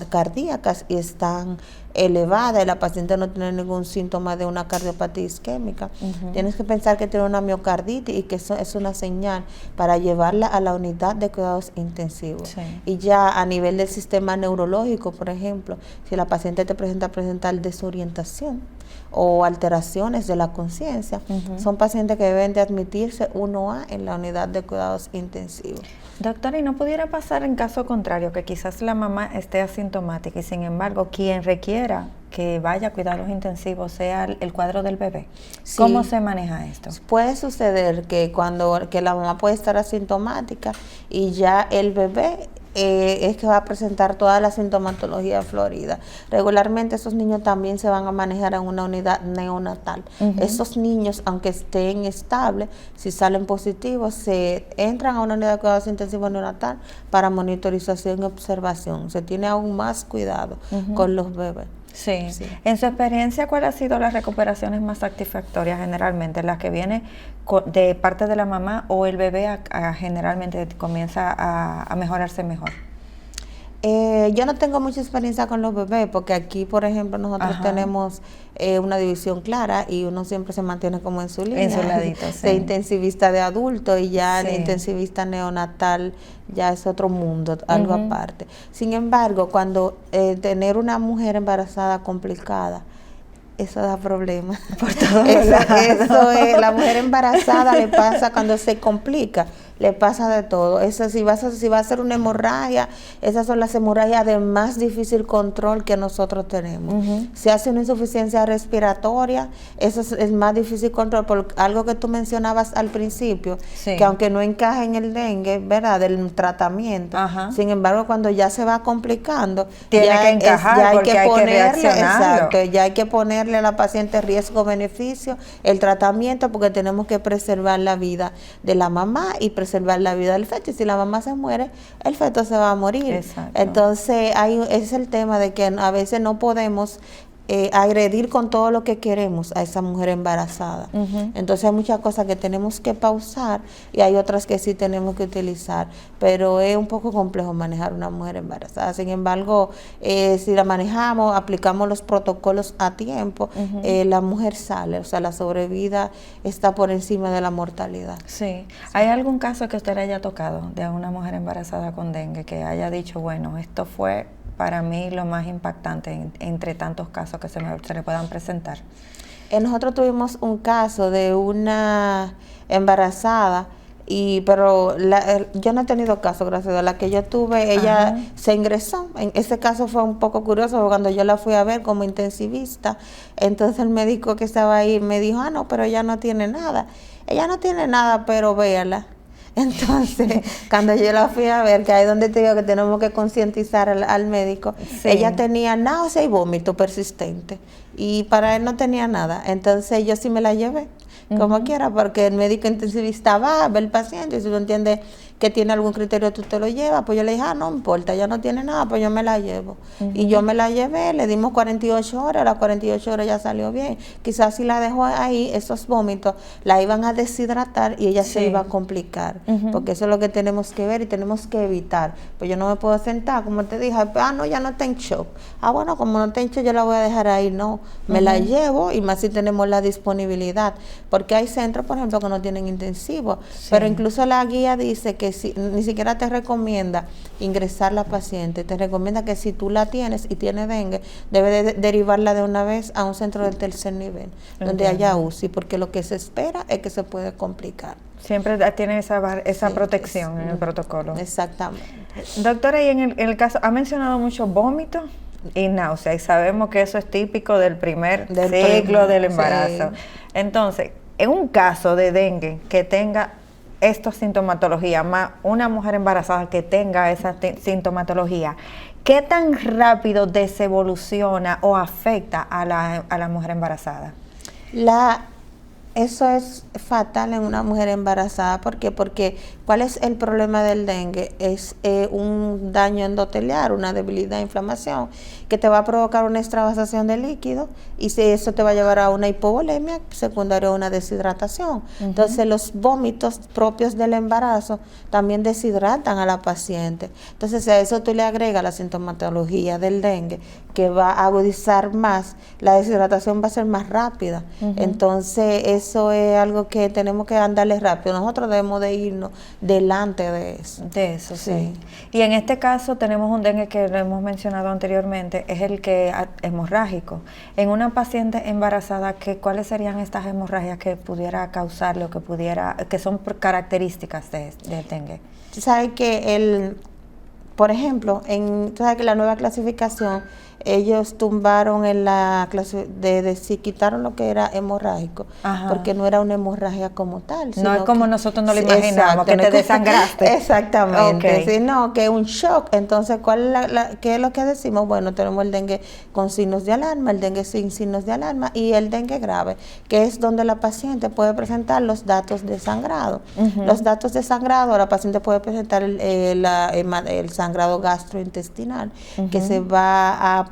cardíacas y están elevadas y la paciente no tiene ningún síntoma de una cardiopatía isquémica, tienes que pensar que tiene una miocarditis y que eso es una señal para llevarla a la unidad de cuidados intensivos. Sí. Y ya a nivel del sistema neurológico, por ejemplo, si la paciente te presentar desorientación o alteraciones de la conciencia, son pacientes que deben de admitirse 1A en la unidad de cuidados intensivos. Doctora, ¿y no pudiera pasar en caso contrario, que quizás la mamá esté asintomática y sin embargo quien requiera que vaya a cuidados intensivos sea el cuadro del bebé? Sí. ¿Cómo se maneja esto? Puede suceder que que la mamá puede estar asintomática y ya el bebé es que va a presentar toda la sintomatología florida. Regularmente esos niños también se van a manejar en una unidad neonatal. Esos niños, aunque estén estables, si salen positivos, se entran a una unidad de cuidados intensivos neonatal para monitorización y observación. Se tiene aún más cuidado con los bebés. Sí. En su experiencia, ¿cuáles han sido las recuperaciones más satisfactorias generalmente? ¿Las que vienen de parte de la mamá o el bebé generalmente comienza a mejorarse mejor? Yo no tengo mucha experiencia con los bebés porque aquí, por ejemplo, nosotros tenemos una división clara y uno siempre se mantiene como en su línea. En su ladito, sí. De intensivista de adulto y ya Sí. el intensivista neonatal ya es otro mundo, algo aparte. Sin embargo, cuando tener una mujer embarazada complicada, eso da problemas. Por todos Eso lados. es, la mujer embarazada le pasa cuando se complica, le pasa de todo. Eso si va a ser una hemorragia, esas son las hemorragias de más difícil control que nosotros tenemos. Si hace una insuficiencia respiratoria, eso es más difícil control, por algo que tú mencionabas al principio, Sí. que aunque no encaja en el dengue, ¿verdad?, del tratamiento, sin embargo, cuando ya se va complicando, Tiene ya que encajar ya hay porque que hay que ponerle, reaccionarlo. exacto, ya hay que ponerle a la paciente riesgo-beneficio el tratamiento porque tenemos que preservar la vida de la mamá y preservar la vida del feto. Y si la mamá se muere, el feto se va a morir. Exacto. Entonces, es el tema de que a veces no podemos agredir con todo lo que queremos a esa mujer embarazada. Entonces hay muchas cosas que tenemos que pausar y hay otras que sí tenemos que utilizar, pero es un poco complejo manejar una mujer embarazada. Sin embargo, si la manejamos, aplicamos los protocolos a tiempo, la mujer sale, o sea, la sobrevida está por encima de la mortalidad. Sí. ¿Hay algún caso que usted haya tocado de una mujer embarazada con dengue que haya dicho, bueno, esto fue para mí lo más impactante entre tantos casos que se le puedan presentar? Nosotros tuvimos un caso de una embarazada, pero yo no he tenido caso, gracias a Dios. La que yo tuve, ella se ingresó. En ese caso fue un poco curioso, porque cuando yo la fui a ver como intensivista, entonces el médico que estaba ahí me dijo, no, pero ella no tiene nada. Ella no tiene nada, pero véala. Entonces, cuando yo la fui a ver, que ahí es donde te digo que tenemos que concientizar al médico, ella tenía náusea y vómito persistente y para él no tenía nada. Entonces yo sí me la llevé, como quiera, porque el médico intensivista va a ver el paciente y si tú entiendes que tiene algún criterio, tú te lo llevas. Pues yo le dije, no importa, ya no tiene nada, pues yo me la llevo. Y yo me la llevé, le dimos 48 horas, a las 48 horas ya salió bien. Quizás si la dejó ahí, esos vómitos la iban a deshidratar y ella se iba a complicar, porque eso es lo que tenemos que ver y tenemos que evitar. Pues yo no me puedo sentar, como te dije, no, ya no está en shock. Bueno, como no está en shock, yo la voy a dejar ahí. No, me la llevo, y más si tenemos la disponibilidad, porque hay centros, por ejemplo, que no tienen intensivo, pero incluso la guía dice que ni siquiera te recomienda ingresar la paciente, te recomienda que si tú la tienes y tiene dengue, debe de derivarla de una vez a un centro de tercer nivel, donde haya UCI, porque lo que se espera es que se puede complicar. Siempre tiene esa protección en el protocolo. Exactamente. Doctora, y en el caso, ha mencionado mucho vómito y náusea, y sabemos que eso es típico del primer ciclo del embarazo. Entonces, en un caso de dengue que tenga esta sintomatología, más una mujer embarazada que tenga esa sintomatología, ¿qué tan rápido desevoluciona o afecta a la mujer embarazada? Eso es fatal en una mujer embarazada. ¿Por qué? Porque ¿cuál es el problema del dengue? Es un daño endotelial, una debilidad, inflamación, que te va a provocar una extravasación de líquido, y si eso te va a llevar a una hipovolemia, secundaria a una deshidratación. Entonces los vómitos propios del embarazo también deshidratan a la paciente. Entonces si a eso tú le agregas la sintomatología del dengue, que va a agudizar más, la deshidratación va a ser más rápida. Entonces eso es algo que tenemos que andarle rápido. Nosotros debemos de irnos delante de eso. De eso, sí. Y en este caso tenemos un dengue que lo hemos mencionado anteriormente, es el que hemorrágico. En una paciente embarazada, ¿cuáles serían estas hemorragias que pudiera causarle o que son características del dengue? Tú sabes que por ejemplo, tú sabes que la nueva clasificación, ellos tumbaron en la clase si quitaron lo que era hemorrágico, porque no era una hemorragia como tal. No es como nosotros no lo imaginamos, que te desangraste. Exactamente, sino que es un shock. Entonces, ¿qué es lo que decimos? Bueno, tenemos el dengue con signos de alarma, el dengue sin signos de alarma y el dengue grave, que es donde la paciente puede presentar los datos de sangrado. Los datos de sangrado, la paciente puede presentar el sangrado gastrointestinal, que se va a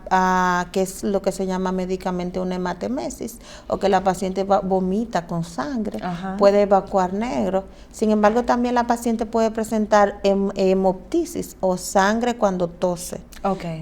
que es lo que se llama médicamente una hematemesis, o que la paciente vomita con sangre, puede evacuar negro. Sin embargo, también la paciente puede presentar hemoptisis o sangre cuando tose.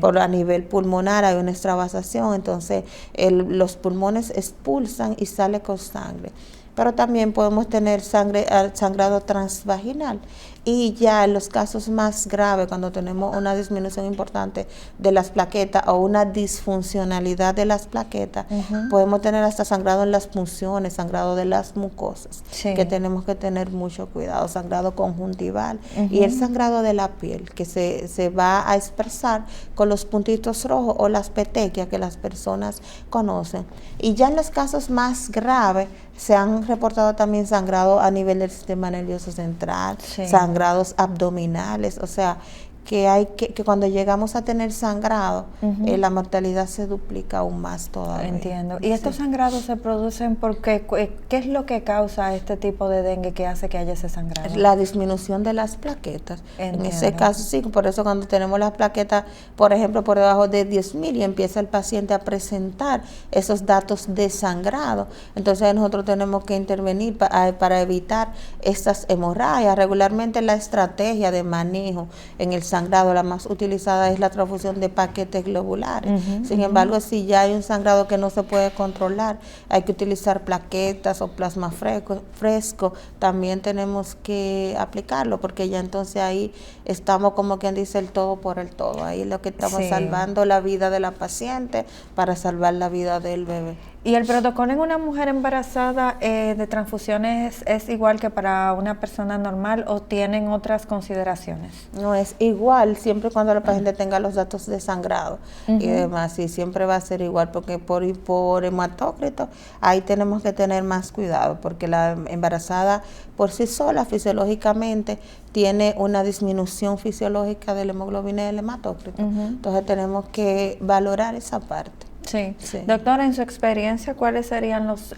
Por a nivel pulmonar hay una extravasación, entonces los pulmones expulsan y sale con sangre. Pero también podemos tener sangrado transvaginal. Y ya en los casos más graves, cuando tenemos una disminución importante de las plaquetas o una disfuncionalidad de las plaquetas, podemos tener hasta sangrado en las punciones, sangrado de las mucosas, que tenemos que tener mucho cuidado, sangrado conjuntival. Y el sangrado de la piel, que se va a expresar con los puntitos rojos o las petequias que las personas conocen. Y ya en los casos más graves, se han reportado también sangrado a nivel del sistema nervioso central, sangrados abdominales, o sea, que hay que cuando llegamos a tener sangrado, la mortalidad se duplica aún más todavía. Entiendo. ¿Y estos sangrados se producen porque qué es lo que causa este tipo de dengue que hace que haya ese sangrado? La disminución de las plaquetas. Entiendo. En ese caso, sí, por eso cuando tenemos las plaquetas, por ejemplo, por debajo de 10,000 y empieza el paciente a presentar esos datos de sangrado, entonces nosotros tenemos que intervenir para evitar estas hemorragias. Regularmente la estrategia de manejo en el sangrado, la más utilizada es la transfusión de paquetes globulares. Sin embargo, si ya hay un sangrado que no se puede controlar, hay que utilizar plaquetas o plasma fresco, también tenemos que aplicarlo, porque ya entonces ahí estamos, como quien dice, el todo por el todo. Ahí lo que estamos salvando la vida de la paciente para salvar la vida del bebé. ¿Y el protocolo en una mujer embarazada de transfusiones es igual que para una persona normal o tienen otras consideraciones? No, es igual siempre y cuando la paciente tenga los datos de sangrado y demás, y siempre va a ser igual, porque por hematócrito ahí tenemos que tener más cuidado, porque la embarazada por sí sola fisiológicamente tiene una disminución fisiológica de la hemoglobina y del hematócrito. Entonces tenemos que valorar esa parte. Sí. Doctora, en su experiencia, ¿cuáles serían los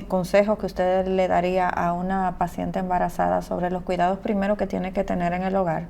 consejos que usted le daría a una paciente embarazada sobre los cuidados primero que tiene que tener en el hogar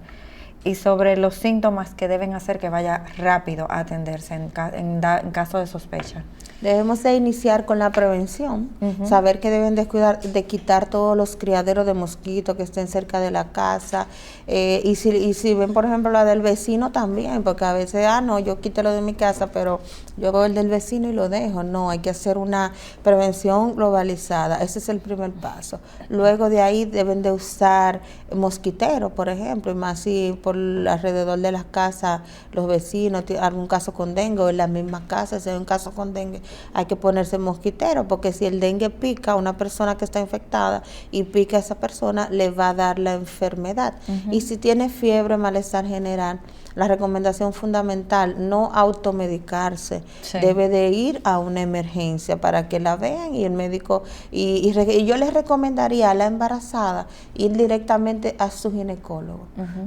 y sobre los síntomas que deben hacer que vaya rápido a atenderse en caso de sospecha? Debemos de iniciar con la prevención, saber que deben de quitar todos los criaderos de mosquitos que estén cerca de la casa, y si ven, por ejemplo, la del vecino también, porque a veces, no, yo quité lo de mi casa, pero yo veo el del vecino y lo dejo. No, hay que hacer una prevención globalizada, ese es el primer paso. Luego de ahí deben de usar mosquiteros, por ejemplo, y más si por alrededor de las casas los vecinos tienen algún caso con dengue, o en la misma casa si hay un caso con dengue, hay que ponerse mosquitero, porque si el dengue pica a una persona que está infectada y pica a esa persona, le va a dar la enfermedad. Y si tiene fiebre, malestar general, la recomendación fundamental, no automedicarse, debe de ir a una emergencia para que la vean y el médico, y yo les recomendaría a la embarazada ir directamente a su ginecólogo.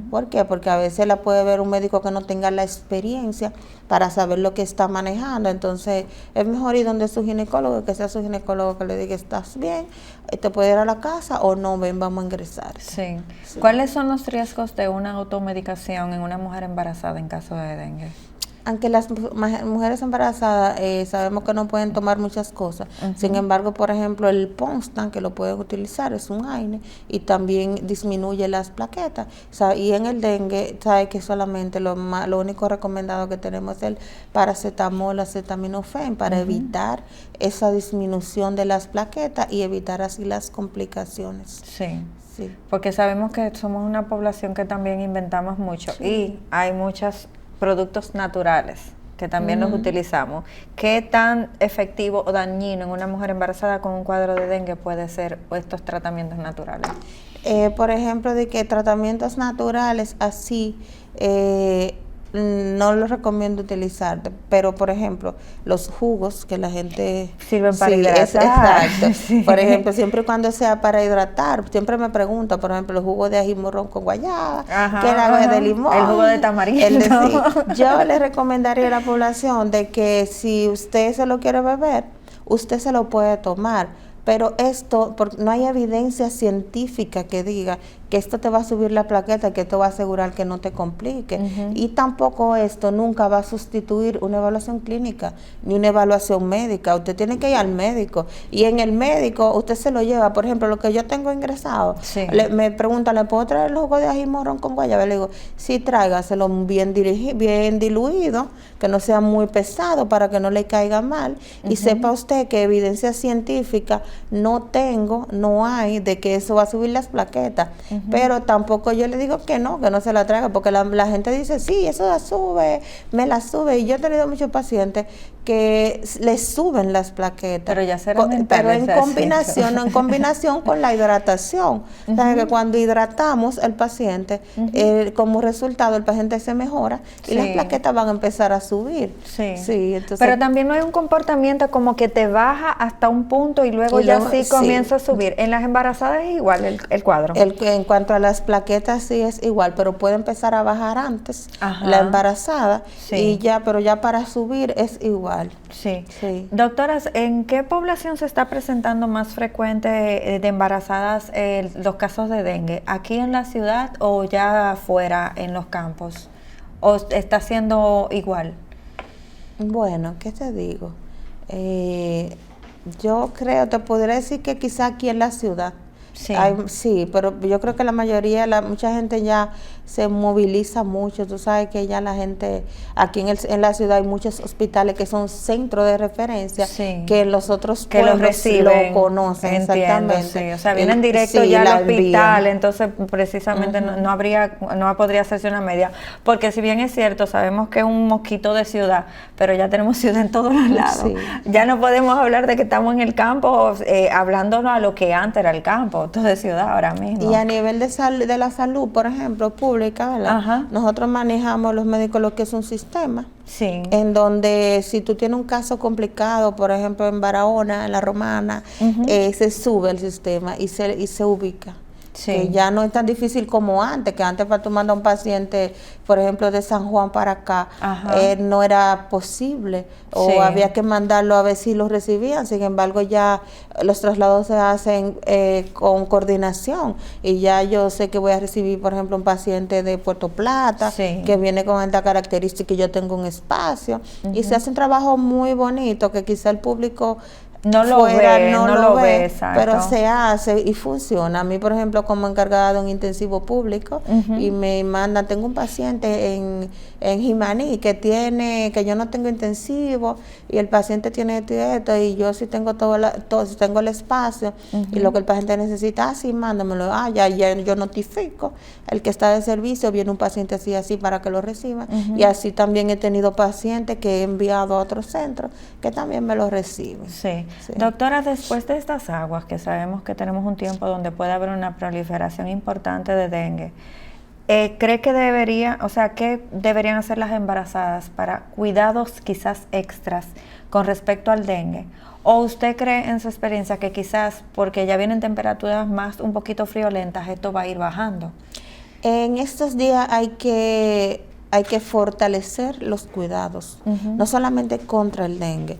¿Por qué? Porque a veces la puede ver un médico que no tenga la experiencia para saber lo que está manejando, entonces es mejor ir donde su ginecólogo, que sea su ginecólogo que le diga, ¿estás bien? ¿Te puede ir a la casa o no? Ven, vamos a ingresar. ¿Cuáles son los riesgos de una automedicación en una mujer embarazada en caso de dengue? Aunque las mujeres embarazadas sabemos que no pueden tomar muchas cosas, sin embargo, por ejemplo, el Ponstan, que lo pueden utilizar, es un AINE y también disminuye las plaquetas. Y en el dengue, sabe que solamente lo único recomendado que tenemos es el paracetamol, acetaminofén, para evitar esa disminución de las plaquetas y evitar así las complicaciones. Porque sabemos que somos una población que también inventamos mucho y hay muchos productos naturales que también los utilizamos. ¿Qué tan efectivo o dañino en una mujer embarazada con un cuadro de dengue puede ser estos tratamientos naturales? Por ejemplo, de que tratamientos naturales así no los recomiendo utilizar, pero por ejemplo, los jugos que la gente sirven para hidratar. Exacto. Por ejemplo, siempre y cuando sea para hidratar, siempre me pregunto, por ejemplo, el jugo de ají morrón con guayaba, que el agua de limón, el jugo de tamarindo. Yo le recomendaría a la población de que si usted se lo quiere beber, usted se lo puede tomar. Pero esto, no hay evidencia científica que diga que esto te va a subir la plaqueta, que esto va a asegurar que no te complique. Y tampoco esto nunca va a sustituir una evaluación clínica ni una evaluación médica. Usted tiene que ir al médico y en el médico usted se lo lleva. Por ejemplo, lo que yo tengo ingresado, me preguntan, ¿le puedo traer el jugo de ají morrón con guayaba? Le digo, sí, tráigaselo bien diluido, que no sea muy pesado para que no le caiga mal. Y sepa usted que evidencia científica no hay de que eso va a subir las plaquetas. Pero tampoco yo le digo que no se la traiga, porque la gente dice, sí, eso la sube, me la sube. Y yo he tenido muchos pacientes que les suben las plaquetas. Pero ya será pero en combinación con la hidratación. O sea, que cuando hidratamos el paciente, como resultado el paciente se mejora y las plaquetas van a empezar a subir. Entonces, pero también no hay un comportamiento como que te baja hasta un punto y luego comienza a subir. En las embarazadas es igual el cuadro. En cuanto a las plaquetas sí es igual, pero puede empezar a bajar antes la embarazada pero ya para subir es igual. Sí. Doctoras, ¿en qué población se está presentando más frecuente de embarazadas los casos de dengue? ¿Aquí en la ciudad o ya afuera en los campos? ¿O está siendo igual? Bueno, ¿qué te digo? Yo creo, te podría decir que quizá aquí en la ciudad. Sí, pero yo creo que la mayoría, mucha gente ya se moviliza mucho. Tú sabes que ya la gente, aquí en la ciudad hay muchos hospitales que son centros de referencia, que los otros que pueblos lo reciben, lo conocen. Entiendo, exactamente. O sea, vienen directo ya al hospital, entonces precisamente no podría hacerse una media, porque si bien es cierto, sabemos que es un mosquito de ciudad, pero ya tenemos ciudad en todos los lados. Ya no podemos hablar de que estamos en el campo, hablándonos a lo que antes era el campo, todo de ciudad ahora mismo. Y a nivel de la salud, por ejemplo, pública, ¿verdad? Nosotros manejamos los médicos lo que es un sistema, en donde si tú tienes un caso complicado, por ejemplo en Barahona, en La Romana, se sube el sistema y se ubica. Que ya no es tan difícil como antes, que antes para tú mandar a un paciente, por ejemplo, de San Juan para acá, no era posible, o había que mandarlo a ver si lo recibían. Sin embargo, ya los traslados se hacen con coordinación, y ya yo sé que voy a recibir, por ejemplo, un paciente de Puerto Plata, que viene con esta característica y yo tengo un espacio, y se hace un trabajo muy bonito que quizá el público no lo ve, pero se hace y funciona. A mí, por ejemplo, como encargada de un intensivo público, y me mandan, tengo un paciente en Jimaní que yo no tengo intensivo, y el paciente tiene esto, y yo sí tengo si tengo el espacio, y lo que el paciente necesita, así mándamelo, ya yo notifico el que está de servicio, viene un paciente así para que lo reciba, y así también he tenido pacientes que he enviado a otros centros que también me lo reciben. Doctora, después de estas aguas, que sabemos que tenemos un tiempo donde puede haber una proliferación importante de dengue, ¿cree que qué deberían hacer las embarazadas para cuidados quizás extras con respecto al dengue? ¿O usted cree en su experiencia que quizás porque ya vienen temperaturas más un poquito friolentas, esto va a ir bajando? En estos días hay que fortalecer los cuidados, no solamente contra el dengue.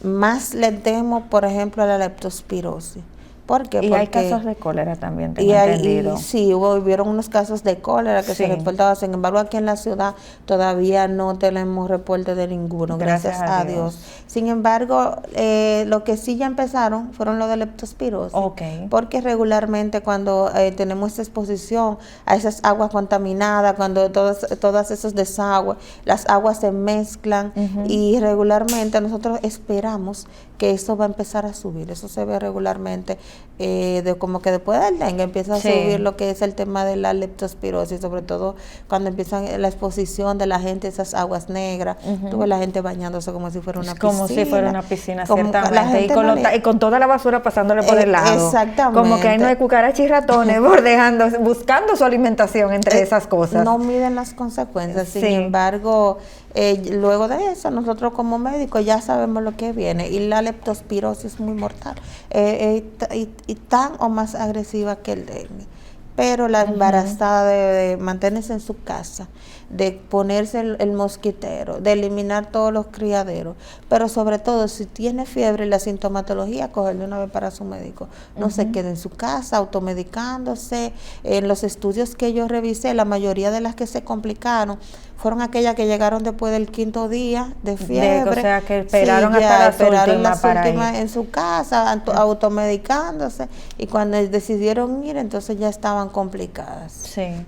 Más le temo, por ejemplo, a la leptospirosis. ¿Por qué? Porque hay casos de cólera también, tengo entendido. Sí, hubieron unos casos de cólera que se reportaban. Sin embargo, aquí en la ciudad todavía no tenemos reporte de ninguno, gracias a Dios. Sin embargo, lo que sí ya empezaron fueron los de leptospirosis. Porque regularmente cuando tenemos esta exposición a esas aguas contaminadas, cuando todas esos desagües, las aguas se mezclan, y regularmente nosotros esperamos que eso va a empezar a subir. Eso se ve regularmente, como que después del dengue empieza a subir lo que es el tema de la leptospirosis, sobre todo cuando empiezan la exposición de la gente, esas aguas negras. Tú ves la gente bañándose como si fuera una piscina. Como si fuera una piscina, ciertamente. Y con toda la basura pasándole por el lado. Exactamente. Como que ahí no hay cucarachas y ratones buscando su alimentación entre esas cosas. No miden las consecuencias. Sin embargo, luego de eso, nosotros como médicos ya sabemos lo que viene, y la leptospirosis es muy mortal, y tan o más agresiva que el dengue. Pero la embarazada debe mantenerse en su casa, de ponerse el mosquitero, de eliminar todos los criaderos, pero sobre todo si tiene fiebre y la sintomatología, cogerle una vez para su médico. No se quede en su casa automedicándose. En los estudios que yo revisé, la mayoría de las que se complicaron fueron aquellas que llegaron después del 5.º día de fiebre. O sea, que esperaron Sí, hasta esperaron las últimas en su casa, automedicándose, y cuando decidieron ir, entonces ya estaban complicadas. Sí.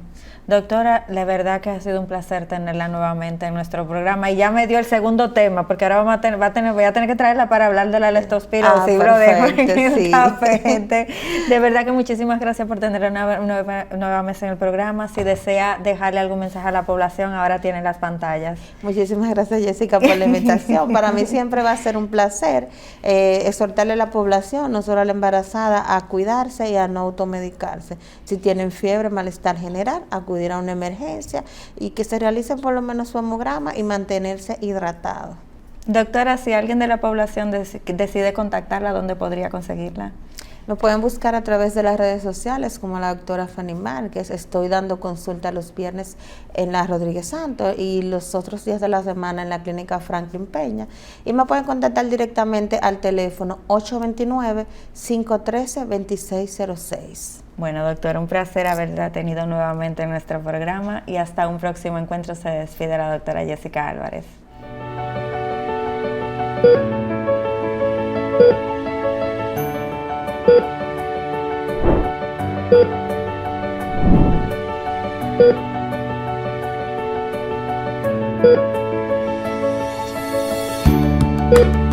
Doctora, la verdad que ha sido un placer tenerla nuevamente en nuestro programa, y ya me dio el segundo tema, porque ahora voy a tener que traerla para hablar de la leptospirosis, lo dejo en el tapete. De verdad que muchísimas gracias por tenerla nueva vez en el programa. Si desea dejarle algún mensaje a la población, ahora tiene las pantallas. Muchísimas gracias, Jessica, por la invitación. Para mí siempre va a ser un placer exhortarle a la población, no solo a la embarazada, a cuidarse y a no automedicarse. Si tienen fiebre, malestar general, acudir a una emergencia y que se realicen por lo menos su hemograma y mantenerse hidratado. Doctora, si alguien de la población decide contactarla, ¿dónde podría conseguirla? Lo pueden buscar a través de las redes sociales como la doctora Fanny Márquez. Estoy dando consulta los viernes en la Rodríguez Santos y los otros días de la semana en la clínica Franklin Peña. Y me pueden contactar directamente al teléfono 829-513-2606. Bueno, doctora, un placer haberla tenido nuevamente en nuestro programa, y hasta un próximo encuentro se despide la doctora Jessica Álvarez. Thank you.